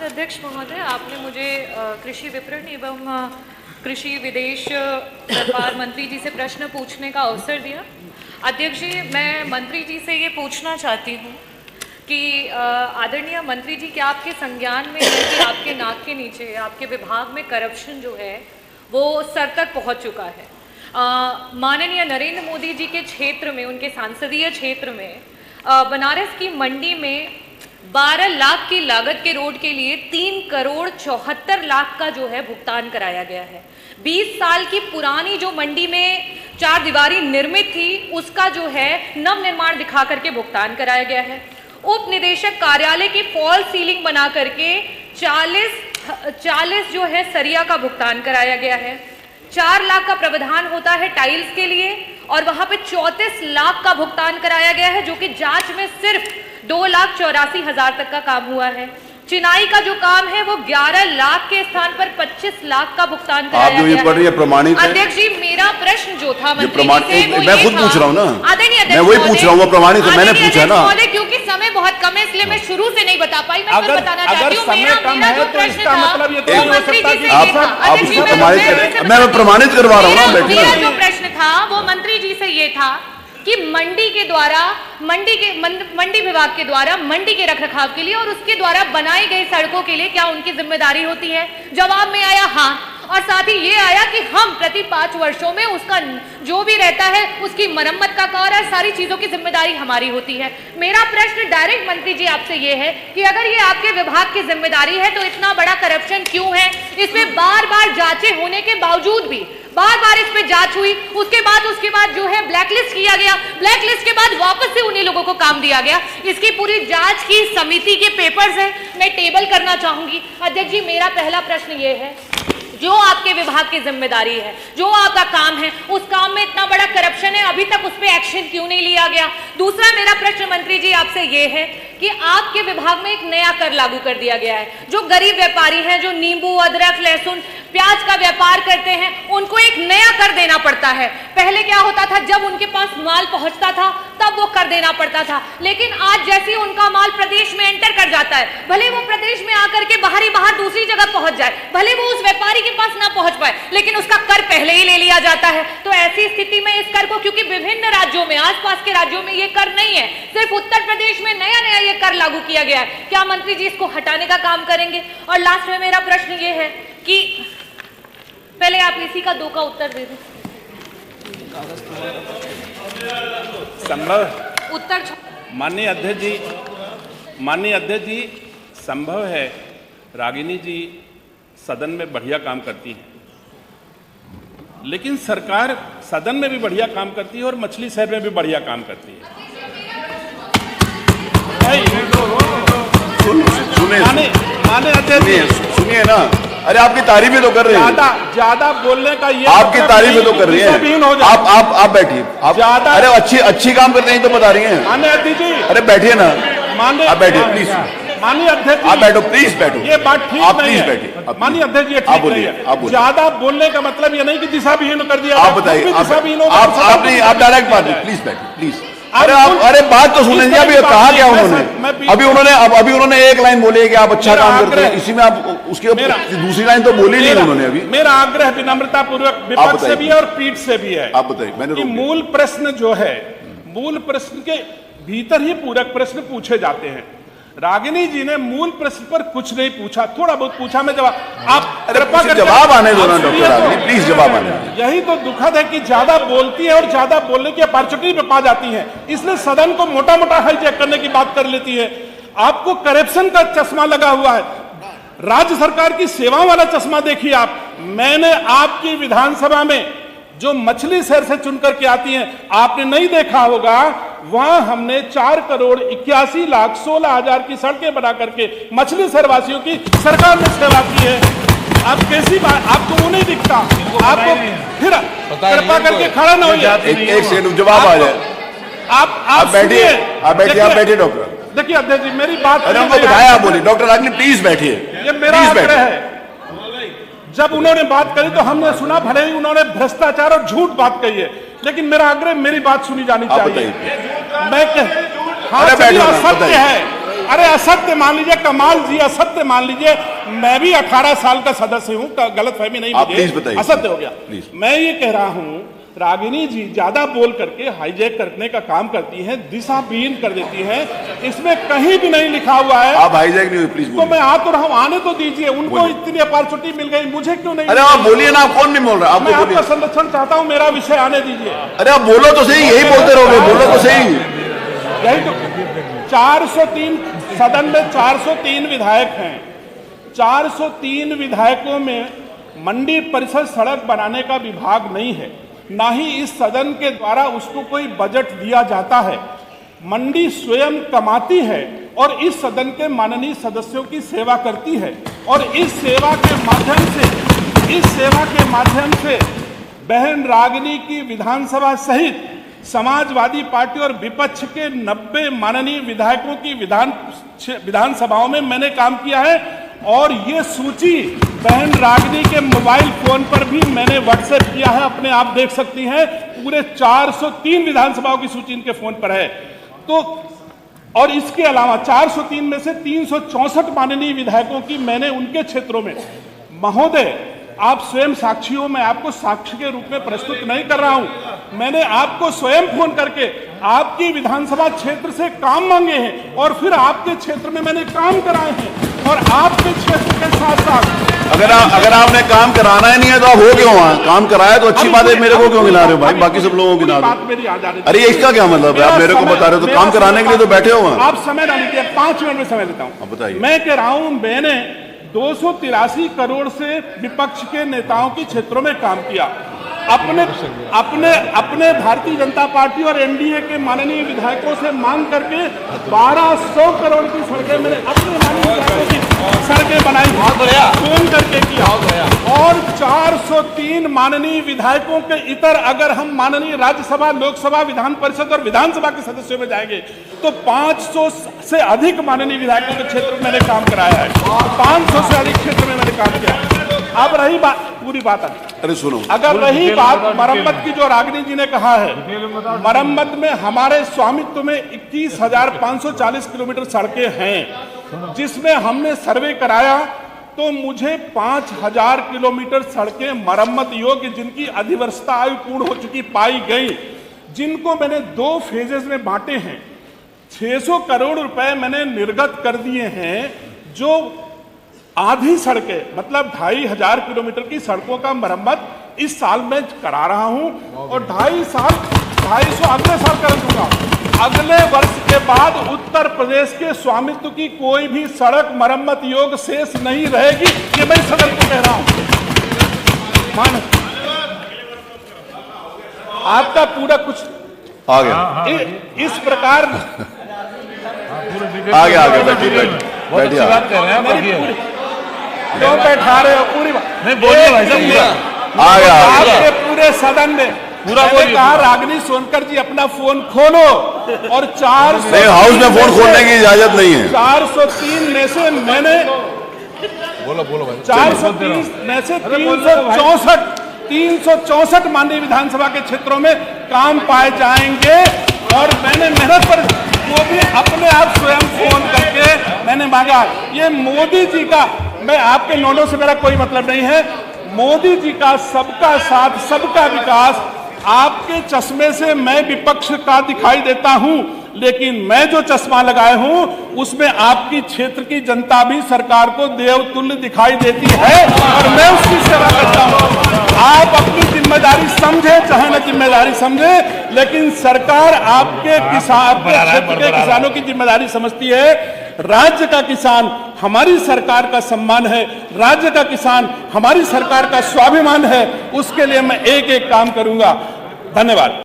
अध्यक्ष महोदय, आपने मुझे कृषि विपणन एवं कृषि विदेश व्यापार मंत्री जी से प्रश्न पूछने का अवसर दिया। अध्यक्ष जी, मैं मंत्री जी से ये पूछना चाहती हूँ कि आदरणीय मंत्री जी, क्या आपके संज्ञान में है कि आपके नाक के नीचे आपके विभाग में करप्शन जो है वो सर तक पहुँच चुका है? माननीय नरेंद्र मोदी जी के क्षेत्र में, उनके सांसदीय क्षेत्र में बनारस की मंडी में 12 लाख की लागत के रोड के लिए 3 करोड़ 74 लाख का जो है भुगतान कराया गया है। 20 साल की पुरानी जो मंडी में 4 दीवारी निर्मित थी, उसका जो है नव निर्माण दिखा करके भुगतान कराया गया है। उप निदेशक कार्यालय की फॉल सीलिंग बना करके 40 जो है सरिया का भुगतान कराया गया है। 4 लाख का प्रावधान होता है टाइल्स के लिए और वहां पे 34 लाख का भुगतान कराया गया है, जो कि जांच में सिर्फ 2,84,000 तक का काम हुआ है। चिनाई का जो काम है वो 11 लाख के स्थान पर 25 लाख का भुगतान कराया गया है। आप जो पढ़ रही है प्रमाणित है? अध्यक्ष जी, मेरा प्रश्न जो था मंत्री जी से, मैं खुद पूछ रहा हूँ ना, मैं वही पूछ रहा हूँ, वो प्रमाणित है, मैंने पूछा ना। क्योंकि समय बहुत कम है इसलिए मैं शुरू से नहीं बता पाई। मैं बताना चाहती हूँ, मेरा जो प्रश्न था वो मंत्री जी से ये था। मैं प्रमाणित करवा रहा हूँ ना। मेरा जो प्रश्न था वो मंत्री जी से ये था कि मंडी के द्वारा, मंडी विभाग के द्वारा मंडी के रखरखाव के लिए और उसके द्वारा बनाई गई सड़कों के लिए क्या उनकी जिम्मेदारी होती है? जवाब में आया हाँ, और साथ ही ये आया कि हम प्रति 5 वर्षों में उसका जो भी रहता है उसकी मरम्मत का कार्य, सारी चीजों की जिम्मेदारी हमारी होती है। मेरा प्रश्न डायरेक्ट मंत्री जी आपसे ये है कि अगर ये आपके विभाग की जिम्मेदारी है तो इतना बड़ा करप्शन क्यों है? इसमें बार बार जांचें होने के बावजूद भी बार बार इस पे जांच हुई, उसके बाद जो है ब्लैकलिस्ट किया गया, ब्लैकलिस्ट के बाद वापस से उन्हीं लोगों को काम दिया गया। इसकी पूरी जांच की समिति के पेपर्स है, मैं टेबल करना चाहूंगी। अध्यक्ष जी, मेरा पहला प्रश्न ये है, जो आपके विभाग की जिम्मेदारी है, जो आपका काम है, उस काम में इतना बड़ा करप्शन है, अभी तक उस पर एक्शन क्यों नहीं लिया गया? दूसरा मेरा प्रश्न मंत्री जी आपसे ये है कि आपके विभाग में एक नया कर लागू कर दिया गया है। जो गरीब व्यापारी हैं, जो नींबू, अदरक, लहसुन, प्याज का व्यापार करते हैं, उनको एक नया कर देना पड़ता है। पहले क्या होता था, जब उनके पास माल पहुंचता था तब वो कर देना पड़ता था, लेकिन आज जैसे ही उनका माल प्रदेश में एंटर कर जाता है, भले वो प्रदेश में आकर के बाहर दूसरी जगह पहुंच जाए, भले वो उस व्यापारी के पास ना पहुंच पाए, लेकिन उसका कर पहले ही ले लिया जाता है। तो ऐसी स्थिति में इस कर को, क्योंकि विभिन्न राज्यों में, आसपास के राज्यों में ये कर नहीं है, सिर्फ उत्तर प्रदेश में नया ये कर लागू किया गया है, क्या मंत्री जी इसको हटाने का काम करेंगे? और लास्ट में मेरा प्रश्न ये है कि पहले आप इसी का 2 का उत्तर दे दें। संभव उत्तर माननीय अध्यक्ष जी, संभव है रागिनी जी सदन में बढ़िया काम करती है, लेकिन सरकार सदन में भी बढ़िया काम करती है और मछली शहर में भी बढ़िया काम करती है। माने अध्यक्ष सुनिए ना, अरे आपकी तारीफें तो कर रहे हैं, ज्यादा बोलने का ये आपकी तारीफें तो कर रही हैं। आप बैठिए, आप अरे अच्छी काम कर रही हैं तो बता रही हैं। माननीय अध्यक्ष जी, अरे बैठिए ना, आप बैठिए प्लीज। माननीय अध्यक्ष, आप बैठो, प्लीज बैठो, ये बात ठीक आप नहीं प्लीज है। बैठिए। माननीय अध्यक्ष जी, ठीक नहीं है। ज्यादा बोलने का मतलब ये नहीं कि दिशाहीन कर दिया। आप बताइए, आप डायरेक्ट बात प्लीज बैठिए प्लीज। अरे बात तो सुन लीजिए, अभी कहा क्या उन्होंने? अभी उन्होंने एक लाइन बोली है कि आप अच्छा काम करते हैं, इसी में आप उसके दूसरी लाइन तो बोली नहीं उन्होंने अभी। मेरा आग्रह विनम्रता पूर्वक विपक्ष से भी है और पीठ से भी है। आप बताइए। मैंने मूल प्रश्न जो है, मूल प्रश्न के भीतर ही पूरक प्रश्न पूछे जाते हैं। रागिनी जी ने मूल प्रश्न पर कुछ नहीं पूछा, थोड़ा बहुत पूछा, मैं जवाब आप जवाब आने दो ना डॉक्टर रागिनी, प्लीज जवाब आने दो। यही तो दुखद है कि ज्यादा बोलती है और ज्यादा बोलने की अपॉर्चुनिटी पे पा जाती है, इसलिए सदन को मोटा मोटा हाईजैक करने की बात कर लेती है। आपको करप्शन का चश्मा लगा हुआ है, राज्य सरकार की सेवाओं वाला चश्मा देखिए आप। मैंने आपकी विधानसभा में जो मछली शहर से चुन करके आती हैं, आपने नहीं देखा होगा, वहां हमने 4 करोड़ 81 लाख 16 हजार की सड़कें बना करके मछली शहर वासियों की सरकार ने सेवा की है। आप कैसी बात, आपको वो नहीं दिखता? आपको फिर कृपा करके खड़ा ना होइए, एक सेकंड जवाब आ जाए। आप बैठिए, आप बैठिए डॉक्टर। देखिए अध्यक्ष जी, मेरी बात बताया, बोलिए डॉक्टर रागिनी प्लीज बैठिए। ये मेरा आग्रह है। जब उन्होंने बात करी तो हमने सुना, भले ही उन्होंने भ्रष्टाचार और झूठ बात कही है, लेकिन मेरा आग्रह, मेरी बात सुनी जानी चाहिए। मैं सत्य है, अरे असत्य मान लीजिए, कमाल जी असत्य मान लीजिए, मैं भी 18 साल का सदस्य हूं, गलतफहमी नहीं, आप प्लीज बताइए, असत्य हो गया। प्लीज। मैं ये कह रहा हूं, रागिनी जी ज्यादा बोल करके हाईजैक करने का काम करती हैं, दिशाहीन कर देती हैं। इसमें कहीं भी नहीं लिखा हुआ है। आप हाईजैक नहीं हुई, प्लीज। तो मैं आ तो रहा हूं, आने तो दीजिए, उनको इतनी अपॉर्चुनिटी मिल गई, मुझे क्यों नहीं? अरे आप बोलिए ना, आप कौन नहीं बोल रहा, आप मैं बोलिए। आपका संरक्षण चाहता हूं, मेरा विषय आने दीजिए। अरे आप बोलो तो सही, यही बोलते रहोगे, बोलो तो सही। यही तो 403 सदन में 403 विधायक हैं। 403 विधायकों में मंडी परिषद सड़क बनाने का विभाग नहीं है, ना ही इस सदन के द्वारा उसको कोई बजट दिया जाता है। मंडी स्वयं कमाती है और इस सदन के माननीय सदस्यों की सेवा करती है, और इस सेवा के माध्यम से बहन रागिनी की विधानसभा सहित समाजवादी पार्टी और विपक्ष के 90 माननीय विधायकों की विधानसभाओं में मैंने काम किया है। और ये सूची बहन रागिनी के मोबाइल फोन पर भी मैंने व्हाट्सएप किया है, अपने आप देख सकती हैं। पूरे 403 विधानसभाओं की सूची इनके फोन पर है। तो और इसके अलावा 403 में से 364 माननीय विधायकों की मैंने उनके क्षेत्रों में, महोदय आप स्वयं साक्षी हो, मैं आपको साक्षी के रूप में प्रस्तुत नहीं कर रहा हूं। मैंने आपको स्वयं फोन करके आपकी विधानसभा क्षेत्र से काम मांगे हैं और फिर आपके क्षेत्र में मैंने काम कराए हैं, और आपके क्षेत्र के साथ साथ अगर आपने काम कराना ही नहीं है तो आप हो क्यों वहां? काम कराया तो अच्छी बात है, मेरे को क्यों गिला रहे हो भाई? बाकी सब लोगों को गिला दो। अरे ये इसका क्या मतलब है? आप मेरे को बता रहे हो तो काम कराने के लिए तो बैठे हो वहां। आप समय ना लीजिए, 5 मिनट में समय देता हूं। बताइए। मैं कह रहा हूं, मैंने 283 करोड़ से विपक्ष के नेताओं की क्षेत्रों में काम किया। अपने भारतीय जनता पार्टी और एनडीए के माननीय विधायकों से मांग करके 1200 करोड़ की सड़कें मैंने अपने माननीय विधायकों की सड़कें बनाई, फोन करके किया। और 403 माननीय विधायकों के इतर अगर हम माननीय राज्यसभा, लोकसभा, विधान परिषद और विधानसभा के सदस्यों में जाएंगे तो 500 से अधिक माननीय विधायकों के क्षेत्र में मैंने काम कराया है। 500 से अधिक क्षेत्र में मैंने काम किया। अब रही बात, पूरी बात अरे सुनो, अगर रही बात मरम्मत की, जो रागिनी जी ने कहा है, मरम्मत में हमारे स्वामित्व में 21,540 किलोमीटर सड़कें हैं, जिसमें हमने सर्वे कराया तो मुझे 5,000 किलोमीटर सड़कें मरम्मत योग्य जिनकी अधिवर्षता आयु पूर्ण हो चुकी पाई गई, जिनको मैंने 2 फेजेस में बांटे हैं। 600 करोड़ रुपए मैंने निर्गत कर दिए हैं, जो आधी सड़कें मतलब 2,500 किलोमीटर की सड़कों का मरम्मत इस साल में करा रहा हूं, और 250 अगले साल कर दूंगा। अगले वर्ष के बाद उत्तर प्रदेश के स्वामित्व की कोई भी सड़क मरम्मत योग्य शेष नहीं रहेगी, ये मैं सदन को कह रहा हूं। मान आपका पूरा कुछ आ गया, इस प्रकार आ गया, बैठिए। क्यों बैठा रहे हो? पूरी बात नहीं बोलिए भाई साहब, आ गया। आपके पूरे सदन में पूरा कहा, रागिनी सोनकर जी अपना फोन खोलो, और 400 हाउस में फोन खोलने की इजाजत नहीं है। 403 में से मैंने बोलो भाई, 430 में से 364 माननीय विधानसभा के क्षेत्रों में काम पाए जाएंगे। और मैंने मेहनत पर वो भी अपने आप स्वयं फोन करके मैंने मांगा। ये मोदी जी का, मैं आपके नोटों से मेरा कोई मतलब नहीं है, मोदी जी का सबका साथ सबका विकास, आपके चश्मे से मैं विपक्ष का दिखाई देता हूं, लेकिन मैं जो चश्मा लगाए हूं उसमें आपकी क्षेत्र की जनता भी सरकार को देवतुल्य दिखाई देती है, और मैं उसकी सेवा करता हूं। आप अपनी जिम्मेदारी समझे चाहे न जिम्मेदारी समझे, लेकिन सरकार आपके क्षेत्र के किसानों की जिम्मेदारी समझती है। राज्य का किसान हमारी सरकार का सम्मान है, राज्य का किसान हमारी सरकार का स्वाभिमान है, उसके लिए मैं एक एक काम करूंगा। धन्यवाद।